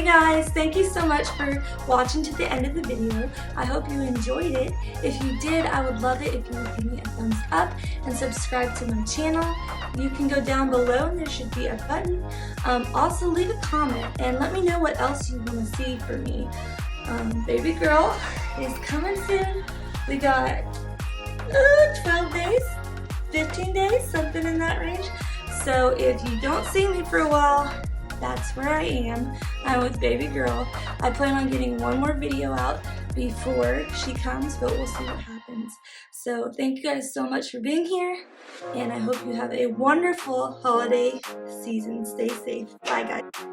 Hey guys, thank you so much for watching to the end of the video. I hope you enjoyed it. If you did, I would love it if you would give me a thumbs up and subscribe to my channel. You can go down below and there should be a button. Also leave a comment and let me know what else you want to see from me. Baby girl is coming soon. We got 12 days, 15 days, something in that range. So if you don't see me for a while, that's where I am. I'm with baby girl. I plan on getting one more video out before she comes, but we'll see what happens. So thank you guys so much for being here, and I hope you have a wonderful holiday season. Stay safe. Bye guys.